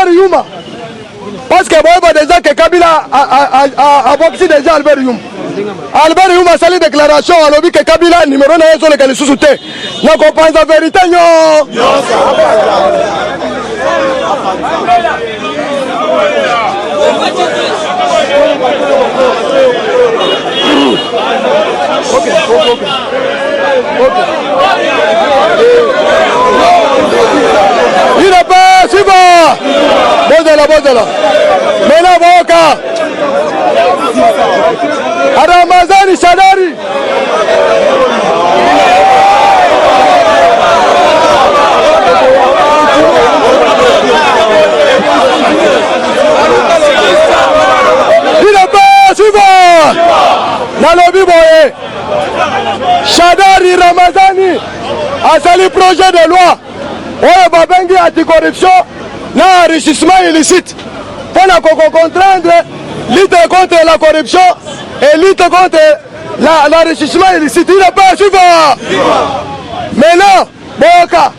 Albert Yuma. Parce que bon, déjà que Kabila a boxé déjà Albert Yuma. Albert Yuma a sali déclaration à l'objet que Kabila numéro 1 sur lequel il sous-souté. Nous comprenons la vérité. Il n'est pas suivant. Bozela. Mena Boka. Ramazani Shadari. Il n'est pas suivant. Nalobi Boye. Shadari Ramazani a sali projet de loi. Oh, Babengi anticorruption, l'enrichissement illicite. Pour contraindre, lutte contre la corruption et lutte contre l'enrichissement illicite. Il n'est pas suivant. Maintenant, Boka,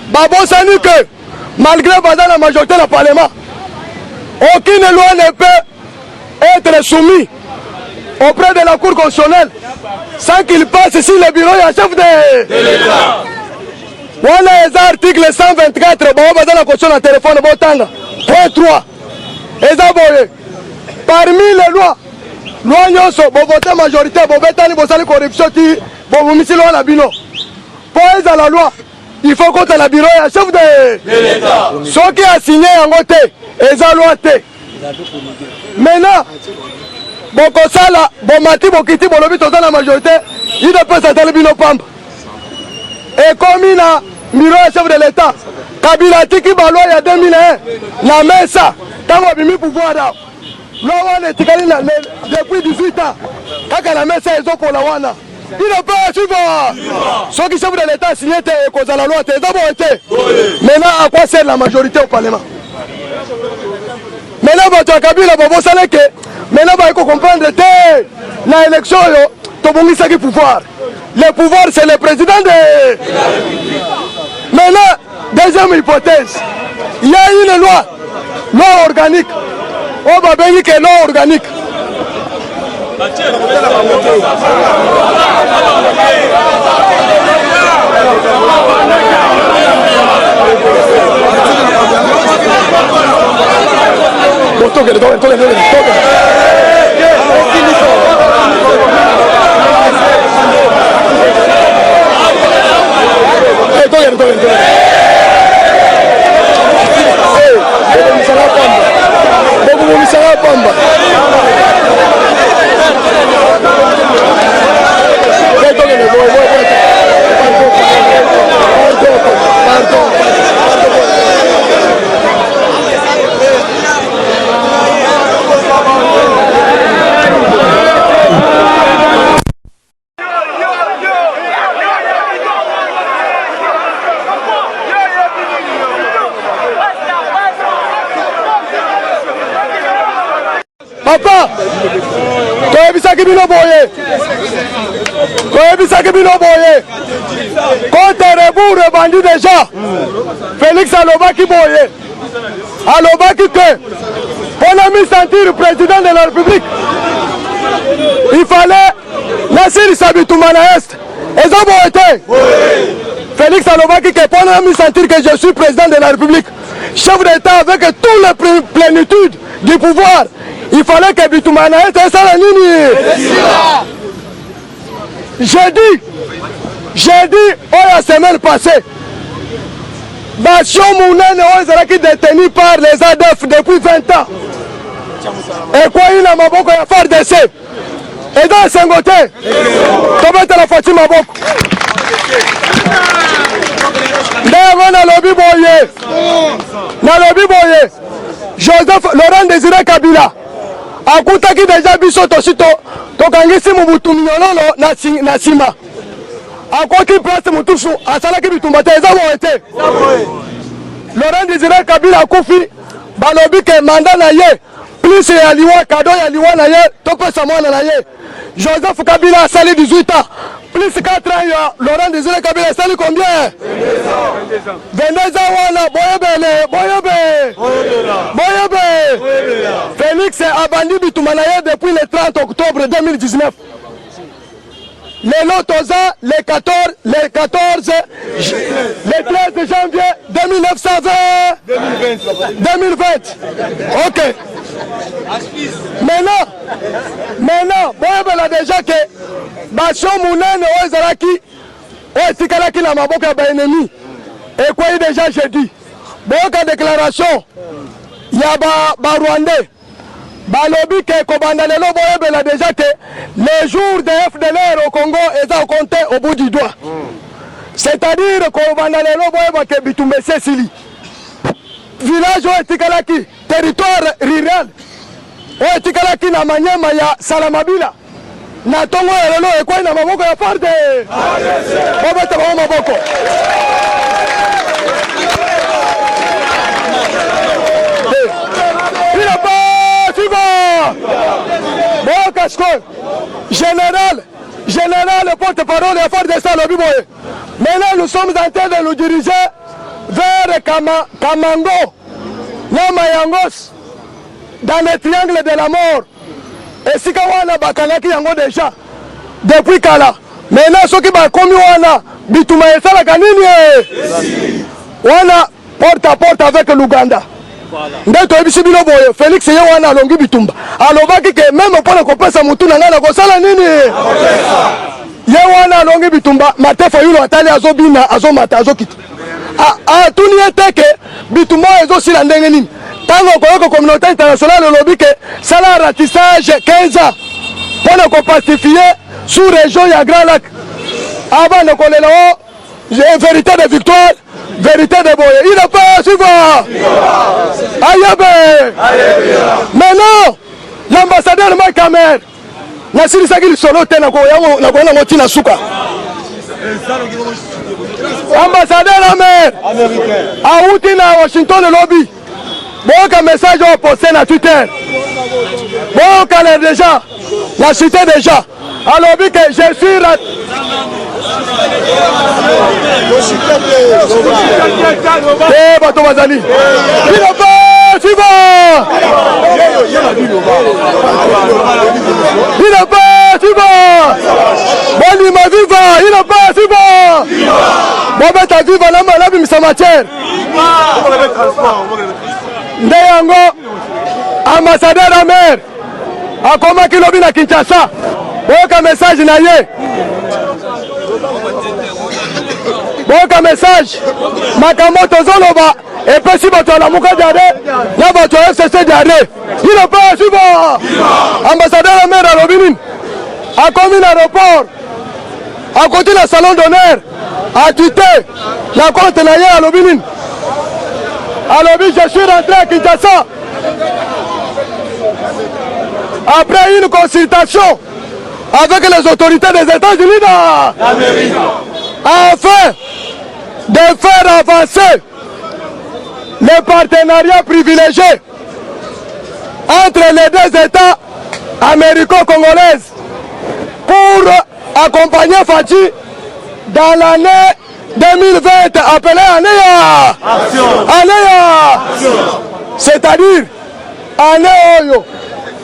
Babo Sani que malgré la majorité du Parlement, aucune loi ne peut être soumise auprès de la Cour constitutionnelle sans qu'il passe sur le bureau et chef de l'État. Voilà les articles 124, bon, on va dans la question de téléphone, bon, point 3. Parmi les lois, loi Nyonso, bon, voter majorité, bon, bétani, bon, ça, la corruption, bon, vous mettez la bino. Pour la loi, il faut contre la bureau et chef de l'État. Ceux qui a signé en côté, ils ont loi. Maintenant, bon, comme ça, là, bon, Mati, bon, Kiti, bon, lobby, dans la majorité, il ne peut s'attendre bino pamb. Et comme il a bureau chef de l'État, Kabila Tiki Balois il y a 2001, la Mesa, quand on a mis pouvoir là, depuis 18 ans, quand la Mesa est pour la Wana, il n'a pas suivre. Ceux qui chef de l'État signé cause à la loi, c'est d'abord été. Maintenant, à quoi sert la majorité au Parlement? Maintenant, votre Kabila, vous savez que maintenant, il faut comprendre que l'élection, tout le monde a le pouvoir. Le pouvoir, c'est le président de... Maintenant, deuxième hypothèse, il y a une loi organique. On va bien dire que loi organique. Papa, Koyebisaki bino boye. Koyebisaki bino boye. Quand Rebour rebandit déjà, Félix Alobaki boye. Alobaki que, pour me sentir président de la République, il fallait Nassir Sabitoumana Est. Ils ont été. Félix Alobaki que pour me sentir que je suis président de la République, chef d'État avec toute la plénitude du pouvoir. Il fallait que Bitoumana ait ça la ligne. J'ai dit, la semaine passée, Bachio Mounane est détenu par les ADF depuis 20 ans. Et quoi il a Maboko à faire d'essai. Et dans Sengote, comment tu as fait Maboko? Dans le lobby boye, Joseph Laurent Désiré Kabila. Akutaki déjà biso tosito tokangisi mubutu minyololo na sima akoki place mutusu asalaki bitumba te eza boete Laurent Désiré Kabila akufi balobi ke mandat na ye plus ya liwa kado ya liwa na ye topesa mwana na ye Joseph Kabila asali 18 ans plus 4 ans ya Laurent Désiré Kabila asali combien 22 ans wana boyebe Félix a vendu Bitumanaye depuis le 30 octobre 2019. Le Lotosa, le 13 janvier 2020. Ok. Maintenant, bon, déjà que Bacho Mounene Ozaraki, Tikalaki na maboka ba ennemi. Et quoi déjà j'ai dit. Bon, déclaration, il y a ba Rwandais. Balobi ke kobanda lelo boyebela déjà que les jours de FDLR au Congo est compté au bout du doigt. C'est-à-dire kobanda lelo boyeba ke Bitumbe Sesili. Village o etikalaki, territoire rural. O etikalaki na manyema ya Salamabila. Na tongo lelo ekwa na maboko ya farde. Bobeta ba maboko. Bon, Cascon, général, porte-parole et fort de Salobiboye. Maintenant, nous sommes en train de nous diriger vers Kamango, Namayangos, dans le triangle de la mort. Et si Kawana Bakanaki Yango déjà, depuis Kala. Maintenant, ceux qui ont commis Wana, Bituma et Salakanini, Wana porte à porte avec l'Ouganda. Ndeto ebisi bino boye Félix ye wana alongi Bitumba alobaki ke même pona kopesa mutu na ngana kosala nini ye wana alongi Bitumba matefa yulo atali azobina azomata azokita tuni eteke Bitumba ezosila ndenge nini tango koyoko communauté internationale lobi ke sala ratissage 15 ans pona kopacifier sous région ya Grand Lac abana kolela o vérité de victoire. Vérité de Boye, il n'a pas suivant. Ayabe. Maintenant, l'ambassadeur Mike Amer, Nassiri Sagil Solote, na Souka. Ambassadeur Amer, Aouti na Washington le lobby. Bon, qu'un message au posté na Twitter. Bon, qu'elle est déjà, la cité déjà. Alors, que je suis eh, bato bazali. Il n'a pas suivant. Il n'a pas suivant. Bon, il m'a viva. Il n'a pas suivant. Bon, ben, t'as viva la malade, mais ça matière. Ndeyango, ambassadeur Amer, a comment qu'il lobby na Kinshasa. Bon, message na ye. Bon, message. Makamoto Zoloba. Et puis si bato la muka diade, la bato FCC diade. Il n'a pas suivant. Ambassadeur Amer à l'Obinin. A commis l'aéroport. A côté le salon d'honneur. A tuté. La compte na ye à l'Obinin. À l'Obin, je suis rentré à Kinshasa. Après une consultation avec les autorités des États-Unis afin de faire avancer les partenariats privilégiés entre les deux États américo-congolais pour accompagner Fati dans l'année 2020 appelée année c'est-à-dire année Oyo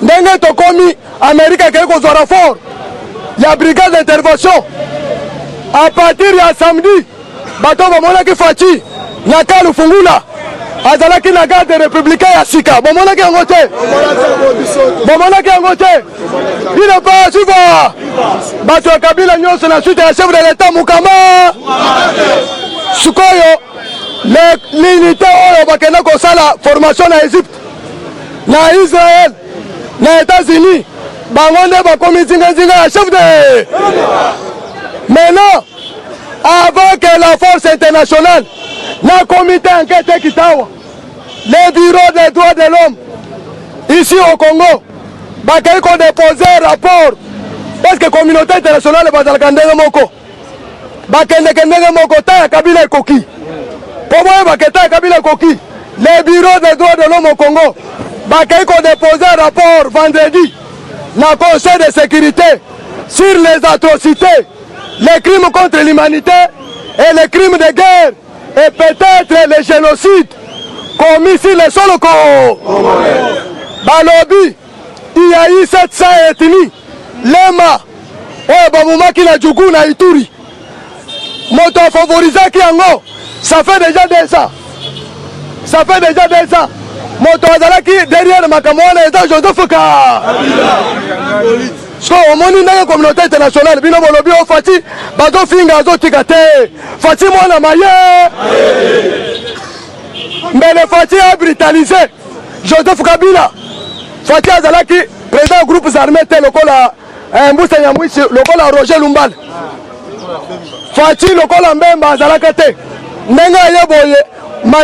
ndenge tokomi Amérique qui est fort. Il y a brigade d'intervention. À partir de samedi, bato bomona ki Fati, Nakalu Fungula, Azalaki na garde républicain ya Sika. Bomona ki angote. Bomona ki angote. Il n'est pas suivant. Bato Kabila nyonso na suite ya chef de l'État Mukama. Sukoyo, l'unité oyo bakenda kosala formation na Égypte, na Israël, na États-Unis. Bangonde bakomi zinga chef de. Maintenant, avant que la force internationale, le comité enquête Kitawa, les bureaux des droits de l'homme, ici au Congo, Bakaï qu'on déposé un rapport, parce que la communauté internationale va dans le Kandenge Moko. Bakende Moko, ta Kabila Koki. Pour moi, Baketa Kabila Koki, les bureaux des droits de l'homme au Congo, Bakaï qu'on déposé un rapport vendredi. Le Conseil de sécurité sur les atrocités, les crimes contre l'humanité et les crimes de guerre et peut-être les génocides commis sur le sol congolais. balobi il y a eu 700 ethnies lema oyo bamomaki na Djougou na Ituri moto afavorisaki yango ça fait déjà 2 ans moto azalaki derrière makambo wana eza Joseph Kabila so omoni ndenge communauté internationale bino bolobi o Fati bazofinga azotika te Fati mwana maye mbele Fati a brutalisé Joseph Kabila Fati azalaki président groupes armés te lokola Mbusa Nyamwisi lokola Roger Lumbala Fati lokola Mbemba azalaka te ndenge aye boye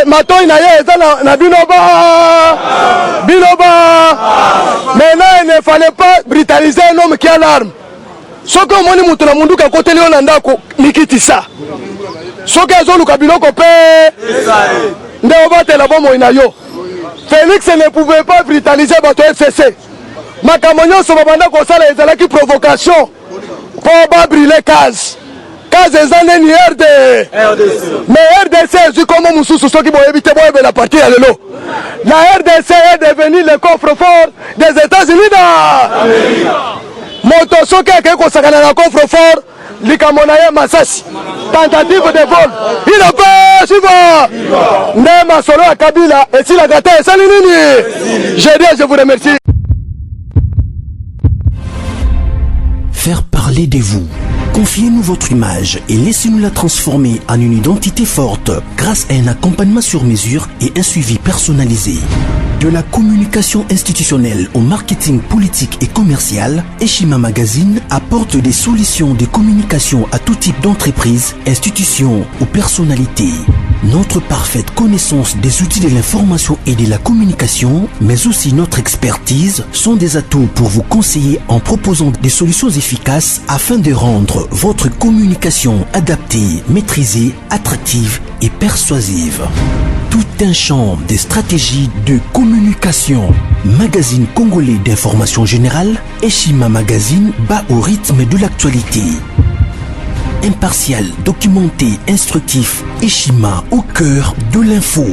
matoi na ye eza na binoba maintenant il ne fallait pas brutaliser un homme qui a l'arme soki omoni mutu na munduka koteli yo na ndako nikitisa soki azoluka biloko mpe nde obatela bomoi na yo Félix ne pouvait pas brutaliser bato FCC makambo nyonso babanda kosala ezalaki provocation mpo babrile case eza neni RDC mais RDC ezwi komo mosusu soki boyebi te boyebela parti ya lelo la RDC est devenu le coffre-fort des États-Unis moto soki akei kosakana na coffre-fort likambo na ye Masasi tentative de vol il ne peut suivre nde masolo ya Kabila esilaka te esali nini je vous remercie. Faire parler de vous. Confiez-nous votre image et laissez-nous la transformer en une identité forte grâce à un accompagnement sur mesure et un suivi personnalisé. De la communication institutionnelle au marketing politique et commercial, Eshima Magazine apporte des solutions de communication à tout type d'entreprise, institutions ou personnalités. Notre parfaite connaissance des outils de l'information et de la communication, mais aussi notre expertise, sont des atouts pour vous conseiller en proposant des solutions efficaces afin de rendre votre communication adaptée, maîtrisée, attractive et persuasive. Tout un champ de stratégies de communication. Magazine congolais d'information générale, Eshima Magazine bat au rythme de l'actualité. Impartial, documenté, instructif, Eshima au cœur de l'info.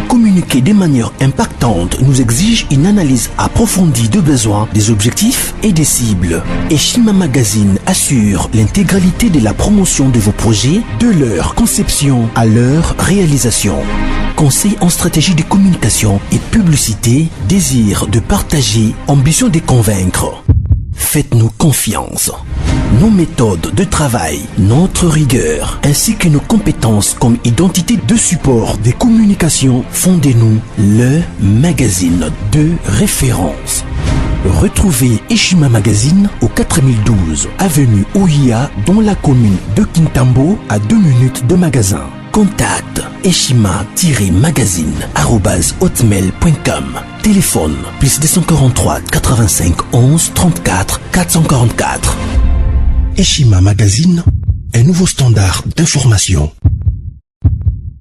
Communiquer de manière impactante nous exige une analyse approfondie de besoins, des objectifs et des cibles. Eshima Magazine assure l'intégralité de la promotion de vos projets, de leur conception à leur réalisation. Conseil en stratégie de communication et publicité, désir de partager, ambition de convaincre. Faites-nous confiance. Nos méthodes de travail, notre rigueur, ainsi que nos compétences comme identité de support des communications font de nous le magazine de référence. Retrouvez Eshima Magazine au 4012 avenue Oia dans la commune de Kintambo à 2 minutes de magasin. Contact eshima-magazine@hotmail.com. Téléphone +243 85 11 34 444. Eshima Magazine, un nouveau standard d'information.